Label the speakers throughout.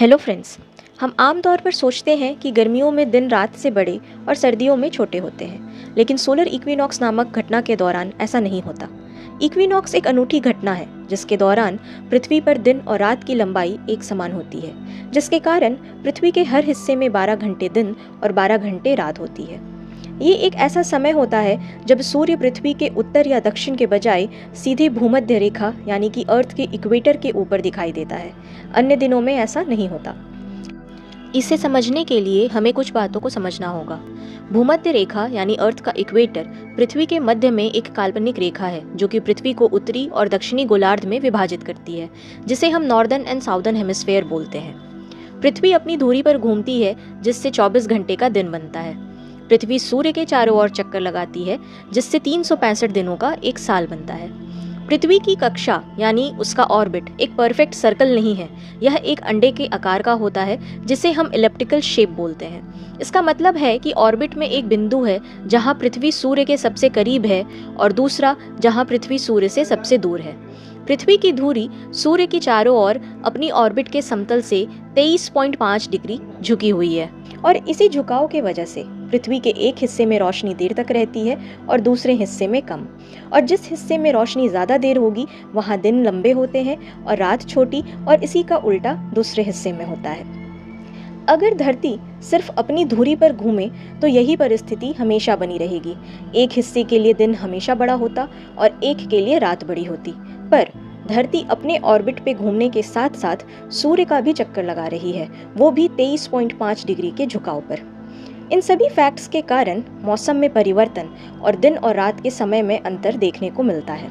Speaker 1: Hello friends. हम आम तौर पर सोचते हैं कि गर्मियों में दिन रात से बड़े और सर्दियों में छोटे होते हैं, लेकिन सोलर इक्विनॉक्स नामक घटना के दौरान ऐसा नहीं होता। इक्विनॉक्स एक अनूठी घटना है जिसके दौरान पृथ्वी पर दिन और रात की लंबाई एक समान होती है, जिसके कारण पृथ्वी के हर हिस्से में 12 घंटे दिन और 12 घंटे रात होती है। ये एक ऐसा समय होता है जब सूर्य पृथ्वी के उत्तर या दक्षिण के बजाय सीधे भूमध्य रेखा यानी कि अर्थ के इक्वेटर के ऊपर दिखाई देता है। अन्य दिनों में ऐसा नहीं होता। इसे समझने के लिए हमें कुछ बातों को समझना होगा। भूमध्य रेखा यानी अर्थ का इक्वेटर पृथ्वी के मध्य में एक काल्पनिक रेखा है जो कि पृथ्वी को उत्तरी और दक्षिणी गोलार्ध में विभाजित करती है, जिसे हम नॉर्दर्न एंड साउदर्न हेमिस्फेयर बोलते हैं। पृथ्वी अपनी धुरी पर घूमती है जिससे 24 घंटे का दिन बनता है। पृथ्वी सूर्य के चारों ओर चक्कर लगाती है जिससे 365 दिनों का एक साल बनता है। पृथ्वी की कक्षा यानी उसका ऑर्बिट एक परफेक्ट सर्कल नहीं है, यह एक अंडे के आकार का होता है जिसे हम इलिप्टिकल शेप बोलते हैं। इसका मतलब है कि ऑर्बिट में एक बिंदु है जहां पृथ्वी सूर्य के सबसे करीब है और दूसरा जहां पृथ्वी सूर्य से सबसे दूर है। पृथ्वी की धुरी सूर्य के चारों ओर अपनी ऑर्बिट के समतल से 23.5 डिग्री झुकी हुई है और इसी झुकाव के वजह से पृथ्वी के एक हिस्से में रोशनी देर तक रहती है और दूसरे हिस्से में कम। और जिस हिस्से में रोशनी ज़्यादा देर होगी वहाँ दिन लंबे होते हैं और रात छोटी, और इसी का उल्टा दूसरे हिस्से में होता है। अगर धरती सिर्फ अपनी धुरी पर घूमे तो यही परिस्थिति हमेशा बनी रहेगी। एक हिस्से के लिए दिन हमेशा बड़ा होता और एक के लिए रात बड़ी होती। पर धरती अपने ऑर्बिट पे घूमने के साथ साथ सूर्य का भी चक्कर लगा रही है, वो भी 23.5 डिग्री के झुकाव पर। इन सभी फैक्ट्स के कारण मौसम में परिवर्तन और दिन और रात के समय में अंतर देखने को मिलता है।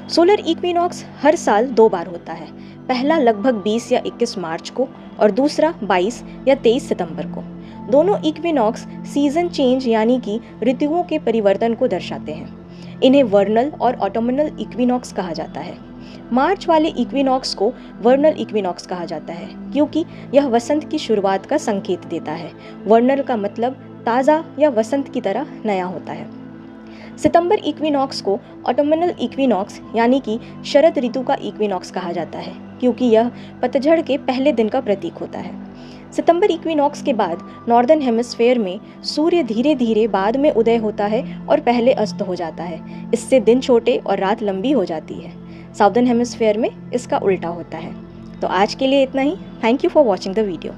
Speaker 1: सोलर इक्विनॉक्स हर साल 2 बार होता है। पहला लगभग 20 या 21 मार्च को और दूसरा 22 या 23 सितंबर को। दोनों इक्विनॉक्स सीजन चेंज यानी कि ऋतुओं के परिवर्तन को दर्शाते हैं। इन्हें वर्नल और ऑटोमनल इक्विनॉक्स कहा जाता है। मार्च वाले इक्विनॉक्स को वर्नल इक्विनॉक्स कहा जाता है क्योंकि यह वसंत की शुरुआत का संकेत देता है। वर्नल का मतलब ताज़ा या वसंत की तरह नया होता है। सितंबर इक्विनॉक्स को ऑटोमनल इक्विनॉक्स यानी कि शरद ऋतु का इक्विनॉक्स कहा जाता है क्योंकि यह पतझड़ के पहले दिन का प्रतीक होता है। सितंबर इक्विनॉक्स के बाद नॉर्दर्न हेमिस्फेयर में सूर्य धीरे धीरे बाद में उदय होता है और पहले अस्त हो जाता है। इससे दिन छोटे और रात लंबी हो जाती है। साउदर्न हेमिस्फेयर में इसका उल्टा होता है। तो आज के लिए इतना ही। Thank you for watching the video.